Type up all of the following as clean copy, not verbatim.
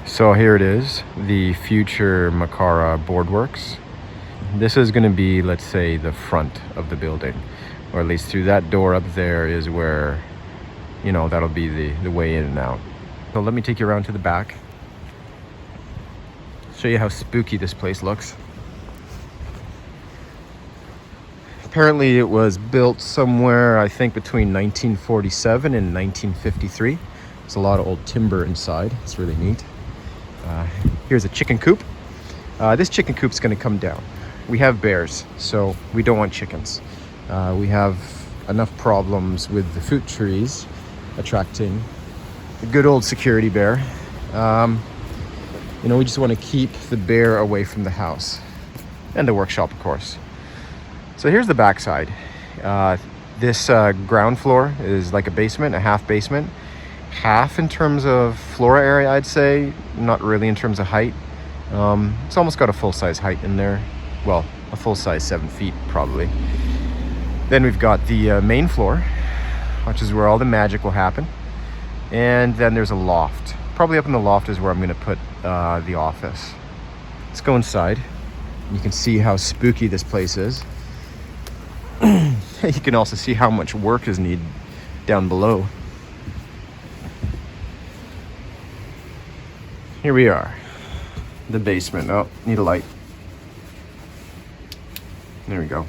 So here it is, the future Makara Boardworks. This is going to be, let's say, the front of the building, or at least through that door up there is where, you know, that'll be the way in and out. So let me take you around to the back, show you how spooky this place looks. Apparently it was built somewhere, I think, between 1947 and 1953. There's a lot of old timber inside. It's really neat. Here's a chicken coop. This chicken coop's going to come down. We have bears, so we don't want chickens. We have enough problems with the fruit trees attracting a good old security bear. You know, we just want to keep the bear away from the house and the workshop, of course. So here's the backside. This ground floor is like a basement, a half basement. Half in terms of floor area, I'd say, not really in terms of height. It's almost got a full-size height in there. Well, a full-size 7 feet probably. Then we've got the main floor, which is where all the magic will happen. And then there's a loft. Probably up in the loft is where I'm going to put the office. Let's go inside. You can see how spooky this place is. You can also see how much work is needed down below. Here we are, the basement. Oh, need a light. There we go.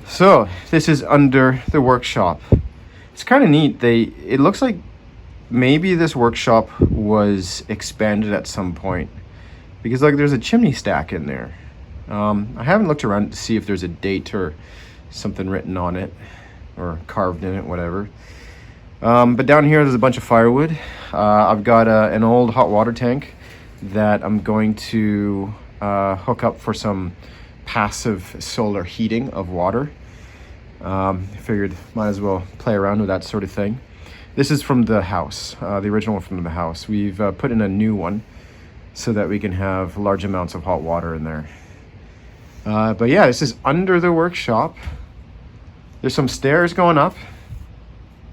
So this is under the workshop. It's kind of neat. It looks like maybe this workshop was expanded at some point, because like there's a chimney stack in there. I haven't looked around to see if there's a date or something written on it or carved in it, whatever. But down here there's a bunch of firewood. I've got an old hot water tank that I'm going to hook up for some passive solar heating of water. I figured might as well play around with that sort of thing. This is from the house, the original one from the house. We've put in a new one so that we can have large amounts of hot water in there. But yeah, this is under the workshop. There's some stairs going up.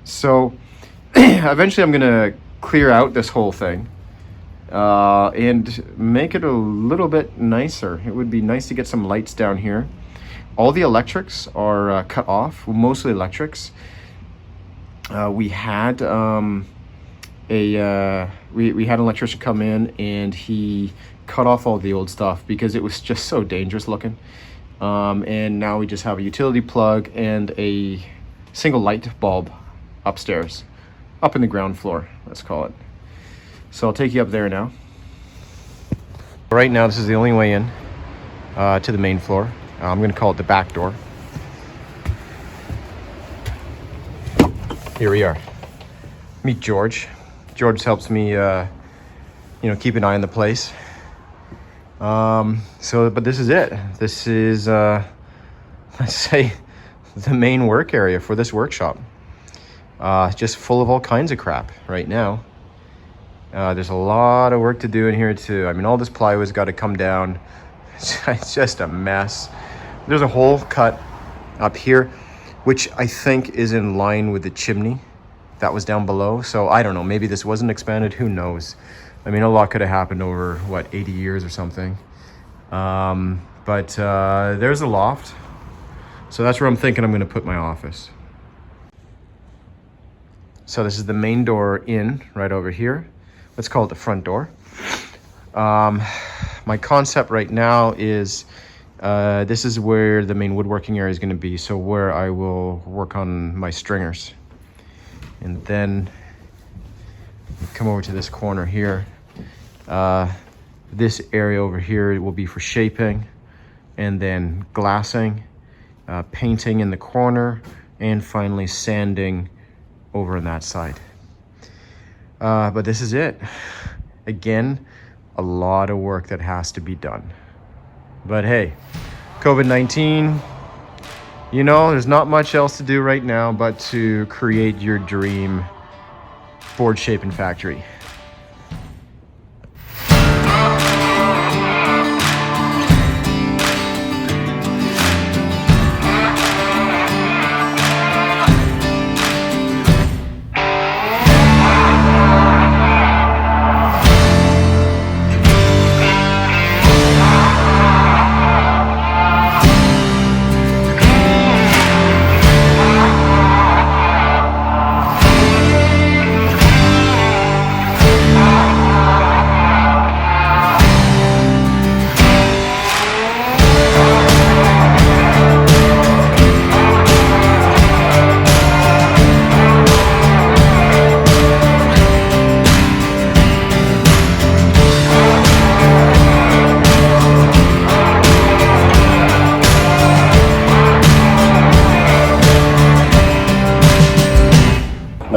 So eventually I'm gonna clear out this whole thing and make it a little bit nicer. It would be nice to get some lights down here. All the electrics are cut off, well, mostly electrics. We had we had an electrician come in and he cut off all the old stuff because it was just so dangerous looking. And now we just have a utility plug and a single light bulb upstairs, up in the ground floor, let's call it. So I'll take you up there now. Right now, this is the only way in to the main floor. I'm going to call it the back door. Here we are. Meet George. George helps me, you know, keep an eye on the place. But this is it. This is, let's say, the main work area for this workshop. Just full of all kinds of crap right now. There's a lot of work to do in here too. I mean, all this plywood's got to come down. It's just a mess. There's a hole cut up here, which I think is in line with the chimney that was down below. So I don't know, maybe this wasn't expanded, who knows? I mean, a lot could have happened over, what, 80 years or something. But there's a loft. So that's where I'm thinking I'm going to put my office. So this is the main door in, right over here. Let's call it the front door. My concept right now is this is where the main woodworking area is going to be. So where I will work on my stringers. And then come over to this corner here. This area over here will be for shaping, and then glassing, painting in the corner, and finally sanding over on that side. But this is it. Again, a lot of work that has to be done. But hey, COVID-19, you know, there's not much else to do right now but to create your dream board shaping factory.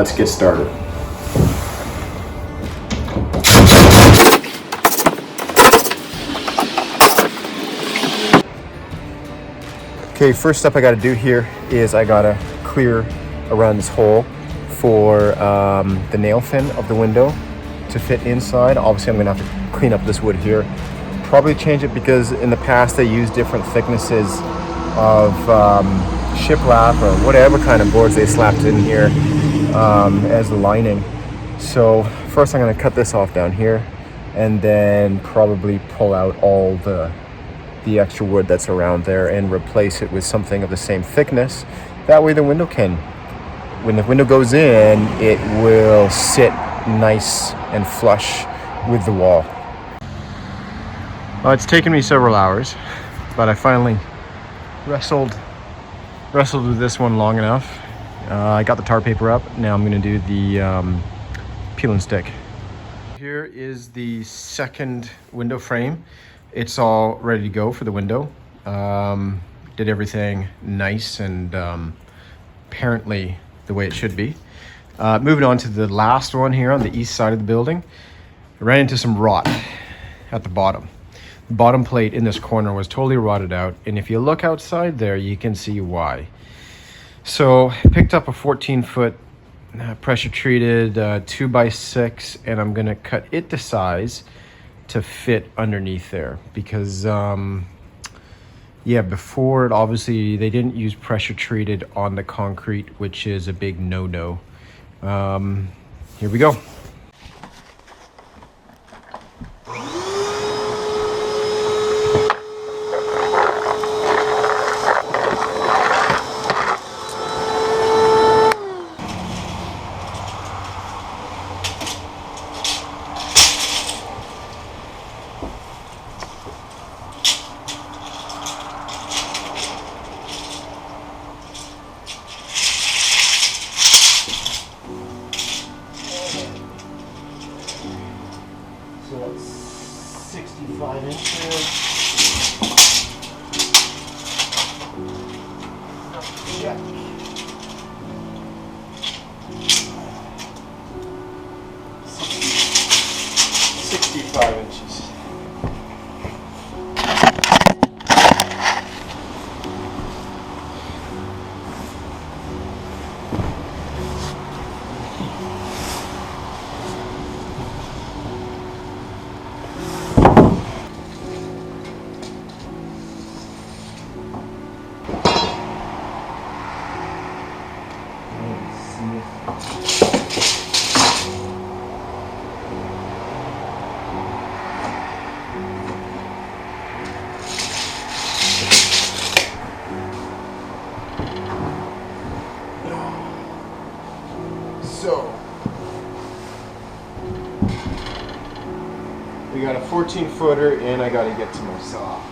let's get started. Okay, first step I got to do here is I got to clear around this hole for the nail fin of the window to fit inside. Obviously, I'm going to have to clean up this wood here. Probably change it because in the past I used different thicknesses of shiplap or whatever kind of boards they slapped in here as the lining. So first I'm going to cut this off down here and then probably pull out all the extra wood that's around there and replace it with something of the same thickness. That way the window when the window goes in, it will sit nice and flush with the wall. Well, it's taken me several hours, but I finally wrestled with this one long enough. I got the tar paper up. Now I'm going to do the peel and stick. Here is the second window frame. It's all ready to go for the window. Did everything nice and apparently the way it should be. Moving on to the last one here on the east side of the building. I ran into some rot at the bottom. The bottom plate in this corner was totally rotted out, and if you look outside there, you can see why. So I picked up a 14-foot pressure treated 2x6, and I'm gonna cut it to size to fit underneath there because yeah, before it, obviously they didn't use pressure treated on the concrete, which is a big no-no. Here we go. So that's 65 inches. Check. 65 inches. So we got a 14-footer and I gotta get to my saw.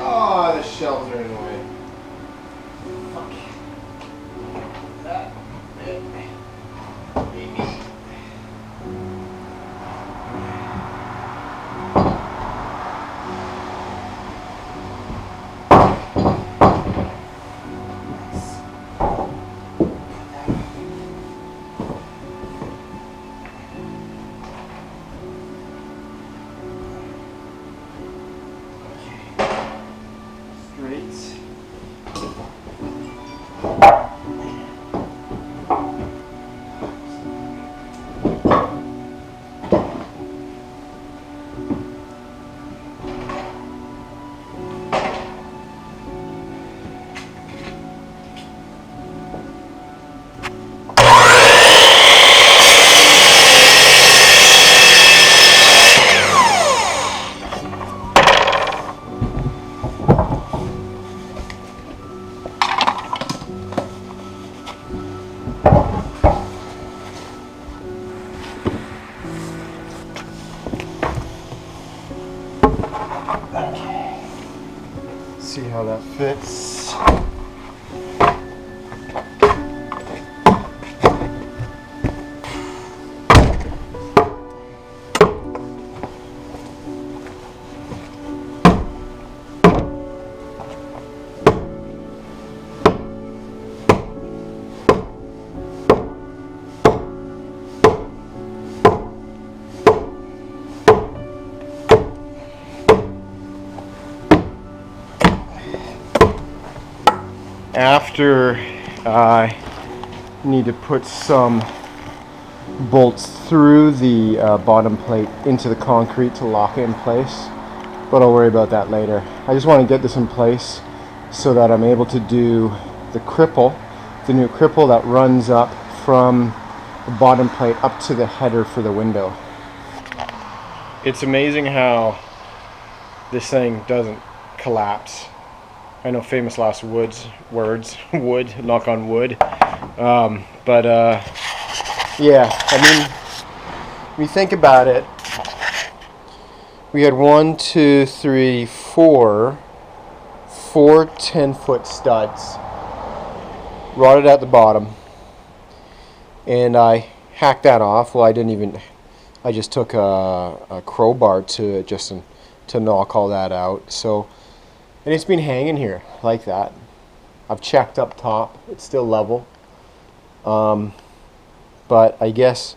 Oh, the shelves are in the way. Fuck. That bit. Maybe. Great. see how that fits. After I need to put some bolts through the bottom plate into the concrete to lock it in place, but I'll worry about that later. I just want to get this in place so that I'm able to do the cripple, the new cripple that runs up from the bottom plate up to the header for the window. It's amazing how this thing doesn't collapse. I know famous last words, wood, knock on wood. Yeah, I mean, when you think about it, we had 4 10-foot studs rotted at the bottom, and I hacked that off. Well, I just took a crowbar to knock all that out. So. And it's been hanging here like that. I've checked up top. It's still level. But I guess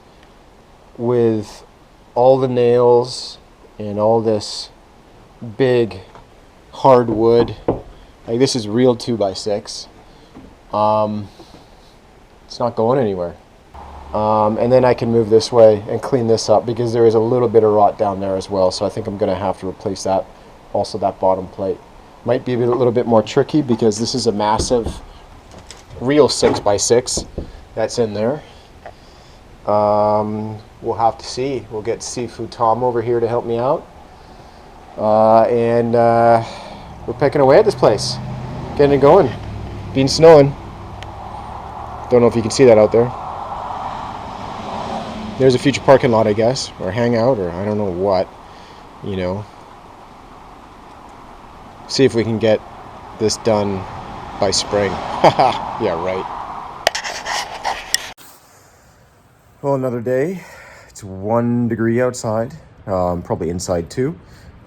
with all the nails and all this big hard wood, like this is real 2x6. It's not going anywhere. And then I can move this way and clean this up because there is a little bit of rot down there as well. So I think I'm going to have to replace that. Also that bottom plate. Might be a little bit more tricky because this is a massive real 6x6 that's in there. We'll have to see. We'll get Seafood Tom over here to help me out. And we're picking away at this place. Getting it going. Been snowing. Don't know if you can see that out there. There's a future parking lot, I guess, or hangout, or I don't know what, you know. See if we can get this done by spring. Yeah, right. Well, another day. It's 1 degree outside, probably inside too.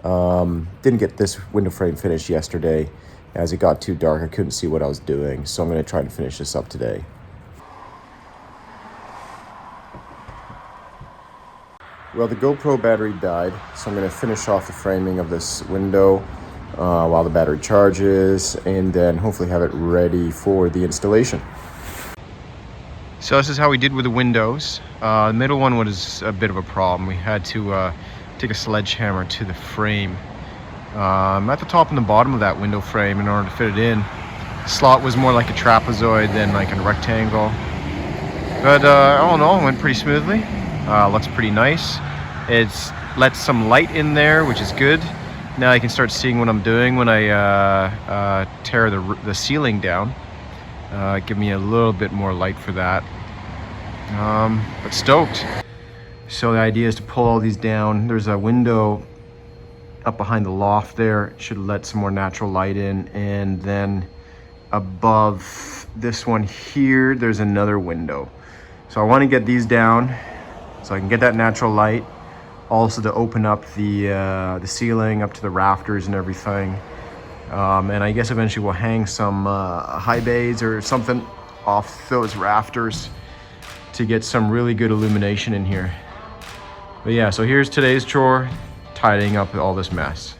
Didn't get this window frame finished yesterday. As it got too dark, I couldn't see what I was doing, so I'm going to try and finish this up today. Well, the GoPro battery died, so I'm going to finish off the framing of this window while the battery charges, and then hopefully have it ready for the installation. So this is how we did with the windows. The middle one was a bit of a problem. We had to take a sledgehammer to the frame at the top and the bottom of that window frame in order to fit it in. The slot was more like a trapezoid than like a rectangle, but all in all it went pretty smoothly. Looks pretty nice. It's let some light in there, which is good. Now I can start seeing what I'm doing when I tear the ceiling down. Give me a little bit more light for that. But stoked. So the idea is to pull all these down. There's a window up behind the loft there. It should let some more natural light in. And then above this one here, there's another window. So I want to get these down so I can get that natural light. Also to open up the ceiling up to the rafters and everything. And I guess eventually we'll hang some high bays or something off those rafters to get some really good illumination in here. But yeah, so here's today's chore, tidying up all this mess.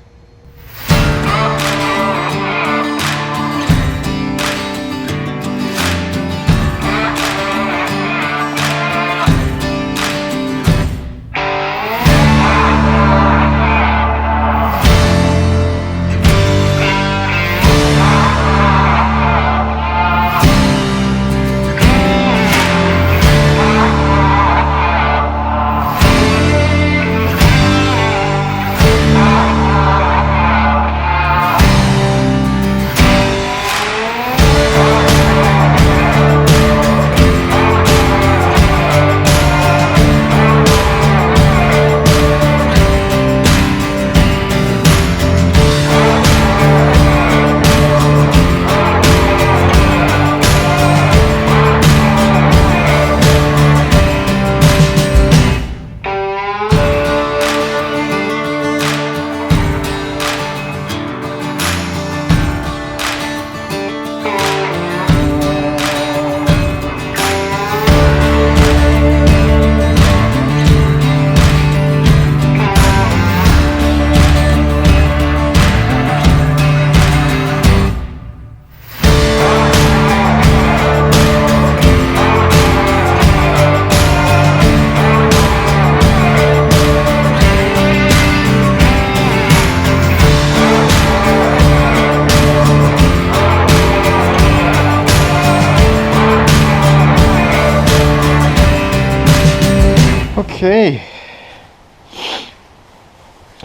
Okay,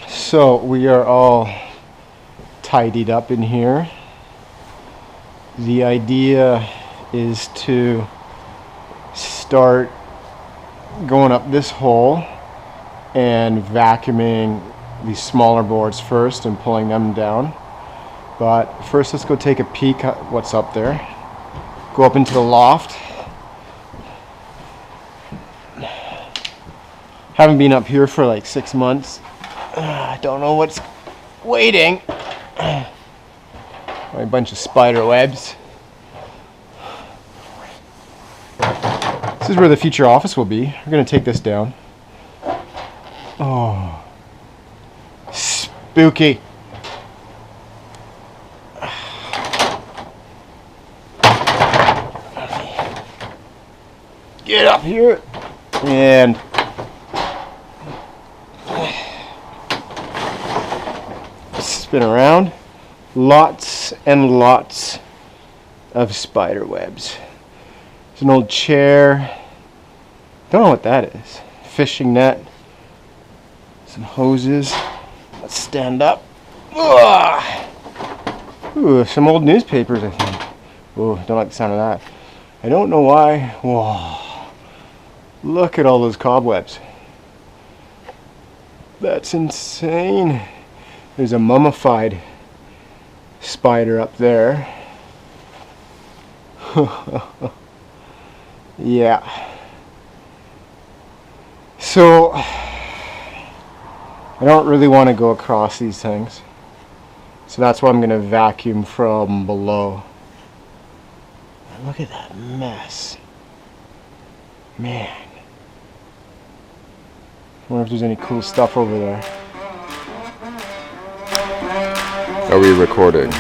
so we are all tidied up in here. The idea is to start going up this hole and vacuuming these smaller boards first and pulling them down. But first, let's go take a peek at what's up there. Go up into the loft. Haven't been up here for like 6 months. I don't know what's waiting. A bunch of spider webs. This is where the future office will be. We're going to take this down. Oh, spooky. Get up here and spin around. Lots and lots of spider webs. There's an old chair. Don't know what that is. Fishing net. Some hoses. Let's stand up. Ugh. Ooh, some old newspapers, I think. Ooh, don't like the sound of that. I don't know why. Whoa. Look at all those cobwebs. That's insane. There's a mummified spider up there. Yeah. So I don't really want to go across these things. So that's why I'm going to vacuum from below. Look at that mess. Man. I wonder if there's any cool stuff over there. Are we recording?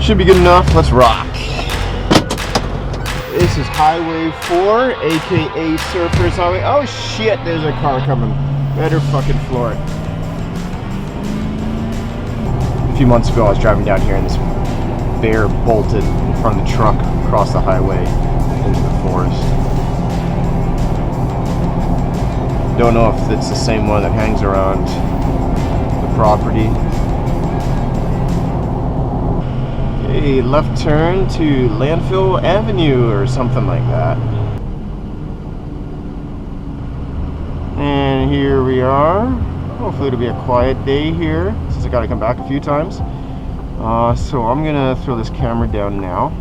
Should be good enough. Let's rock. This is Highway 4, aka Surfers Highway. Oh shit, there's a car coming. Better fucking floor it. A few months ago I was driving down here and this bear bolted in front of the truck across the highway into the forest. Don't know if it's the same one that hangs around the property. A left turn to Landfill Avenue or something like that. And here we are. Hopefully it'll be a quiet day here since I gotta come back a few times. So I'm gonna throw this camera down now.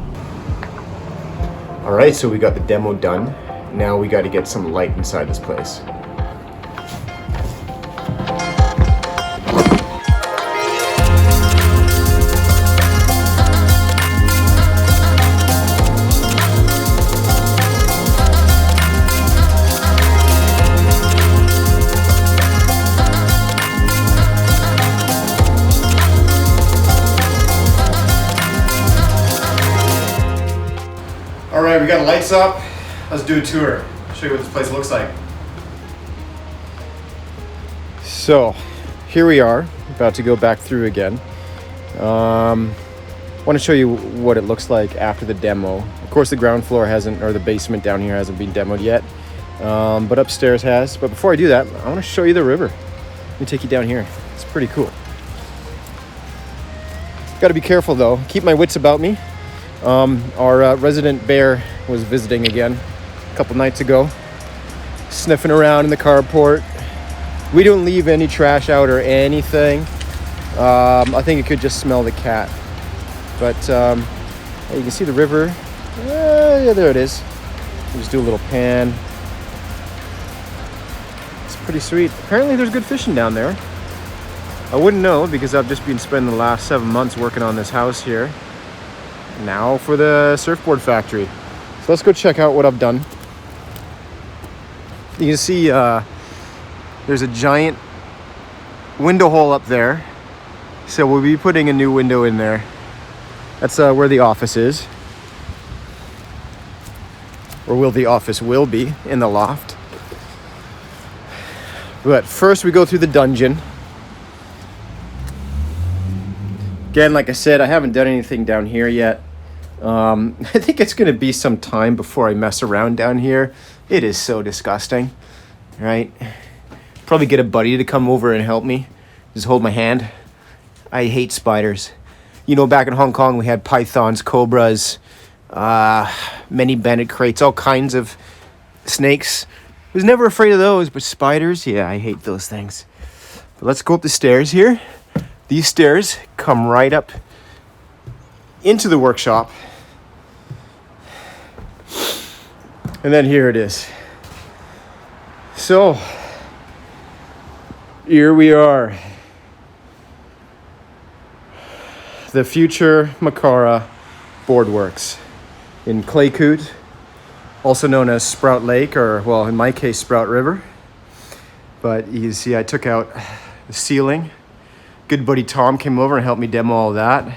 Alright, so we got the demo done. Now we gotta get some light inside this place. Alright, we got lights up. Let's do a tour. Show you what this place looks like. So, here we are, about to go back through again. want to show you what it looks like after the demo. Of course, the ground floor hasn't, or the basement down here hasn't been demoed yet, but upstairs has. But before I do that, I want to show you the river. Let me take you down here. It's pretty cool. Got to be careful though. Keep my wits about me. Our resident bear was visiting again a couple nights ago, sniffing around in the carport. We don't leave any trash out or anything. I think it could just smell the cat. But you can see the river. Yeah, there it is. Just do a little pan. It's pretty sweet. Apparently there's good fishing down there. I wouldn't know because I've just been spending the last 7 months working on this house here. Now for the Surfboard Factory. So let's go check out what I've done. You can see there's a giant window hole up there. So we'll be putting a new window in there. That's where the office is. Or the office will be in the loft. But first we go through the dungeon. Again, like I said, I haven't done anything down here yet. I think it's going to be some time before I mess around down here. It is so disgusting, right? Probably get a buddy to come over and help me. Just hold my hand. I hate spiders. You know, back in Hong Kong, we had pythons, cobras, many banded crates, all kinds of snakes. I was never afraid of those, but spiders, yeah, I hate those things. But let's go up the stairs here. These stairs come right up into the workshop. And then here it is. So, here we are. The future Makara Boardworks in Clay Coot, also known as Sproat Lake, or well, in my case, Sproat River. But you can see I took out the ceiling. Good buddy Tom came over and helped me demo all that.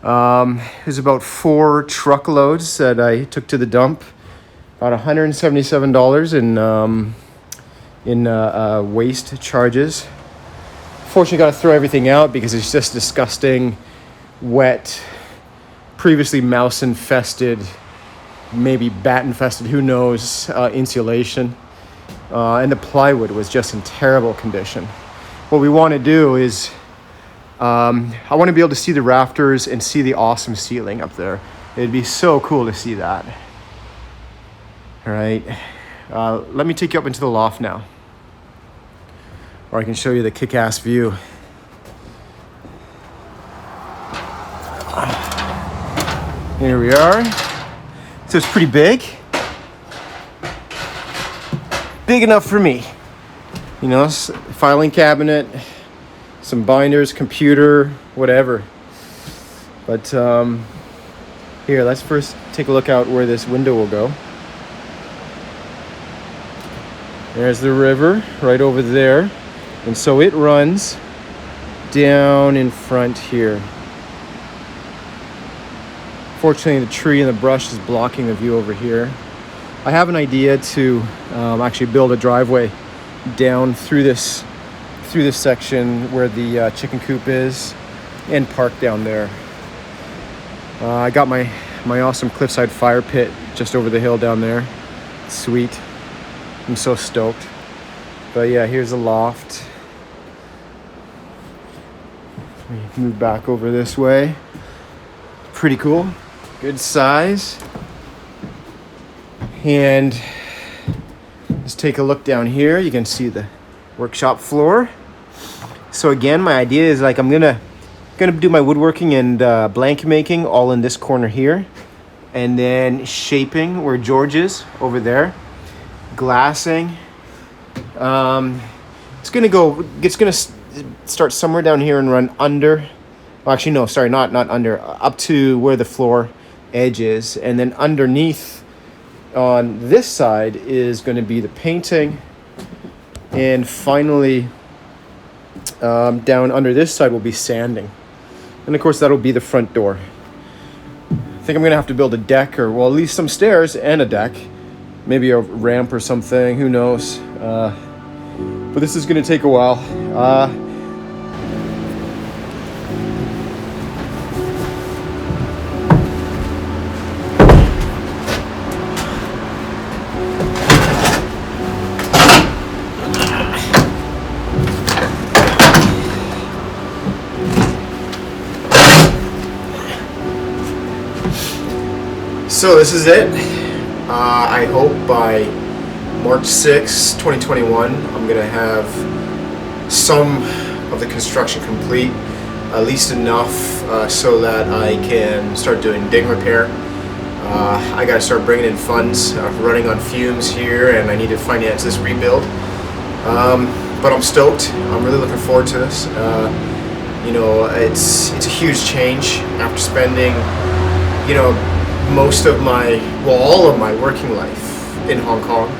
There's about 4 truckloads that I took to the dump. About $177 in waste charges. Fortunately, got to throw everything out because it's just disgusting, wet, previously mouse infested, maybe bat infested, who knows, insulation. And the plywood was just in terrible condition. What we want to do is, I want to be able to see the rafters and see the awesome ceiling up there. It'd be so cool to see that. All right, let me take you up into the loft now. Or I can show you the kick-ass view. Here we are. So it's pretty big. Big enough for me. You know, filing cabinet, some binders, computer, whatever. But here, let's first take a look out where this window will go. There's the river right over there. And so it runs down in front here. Fortunately, the tree and the brush is blocking the view over here. I have an idea to actually build a driveway down through this section where the chicken coop is and park down there. I got my awesome cliffside fire pit just over the hill down there. Sweet. I'm so stoked. But yeah, here's the loft. Let me move back over this way. Pretty cool. Good size. And let's take a look down here. You can see the workshop floor. So again, my idea is like I'm gonna do my woodworking and blanket making all in this corner here, and then shaping where George is over there. Glassing. It's gonna start somewhere down here and run under. Well, actually, no, sorry, not under. Up to where the floor edge is, and then underneath on this side is going to be the painting, and finally down under this side will be sanding, and of course that'll be the front door. I think I'm gonna have to build a deck, or well, at least some stairs and a deck, maybe a ramp or something, who knows. But this is gonna take a while. So this is it. I hope by March 6, 2021, I'm going to have some of the construction complete, at least enough so that I can start doing ding repair. I got to start bringing in funds, running on fumes here, and I need to finance this rebuild. But I'm stoked. I'm really looking forward to this. You know, it's a huge change after spending, you know, most of my, well, all of my working life in Hong Kong,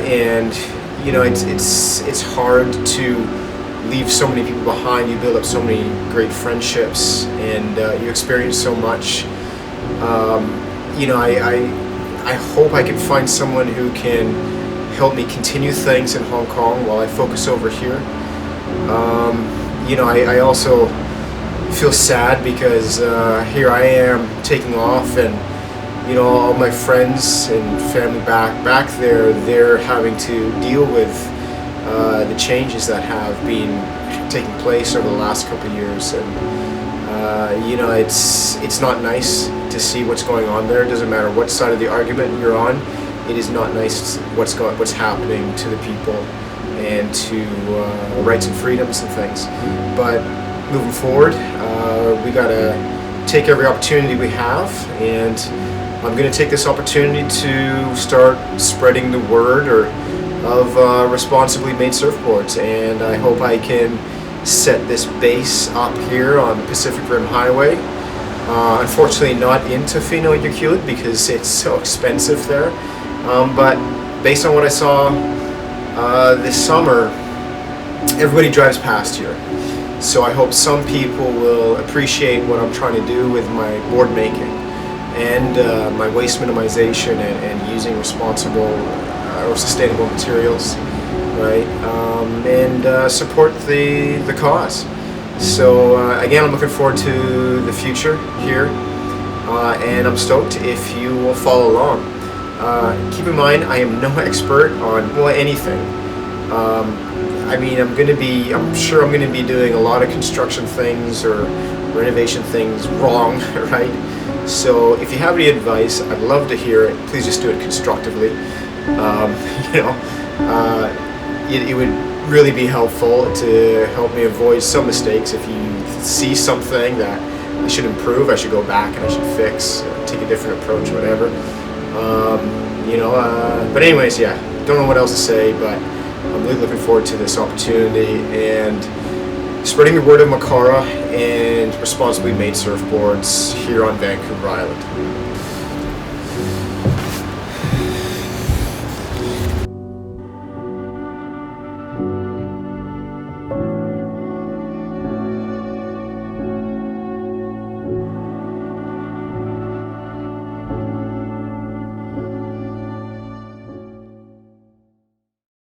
and you know, it's hard to leave so many people behind. You build up so many great friendships, and you experience so much. You know, I hope I can find someone who can help me continue things in Hong Kong while I focus over here. You know, I also feel sad because here I am taking off, and you know, all my friends and family back there, they're having to deal with the changes that have been taking place over the last couple of years, and you know, it's not nice to see what's going on there. It doesn't matter what side of the argument you're on. It is not nice what's happening to the people and to rights and freedoms and things. But moving forward, we gotta take every opportunity we have, and I'm gonna take this opportunity to start spreading the word of responsibly made surfboards, and I hope I can set this base up here on the Pacific Rim Highway. Unfortunately not in Tofino, Yukon, because it's so expensive there, but based on what I saw this summer, everybody drives past here. So I hope some people will appreciate what I'm trying to do with my board making and my waste minimization and using responsible or sustainable materials, right? And support the cause. So again, I'm looking forward to the future here, and I'm stoked if you will follow along. Keep in mind, I am no expert on, well, anything. I mean, I'm sure I'm gonna be doing a lot of construction things or renovation things wrong, right? So if you have any advice, I'd love to hear it. Please just do it constructively. You know, it would really be helpful to help me avoid some mistakes. If you see something that I should improve, I should go back and I should fix, take a different approach, whatever. You know, but anyways, yeah, don't know what else to say, but I'm really looking forward to this opportunity and spreading the word of Makara and responsibly made surfboards here on Vancouver Island.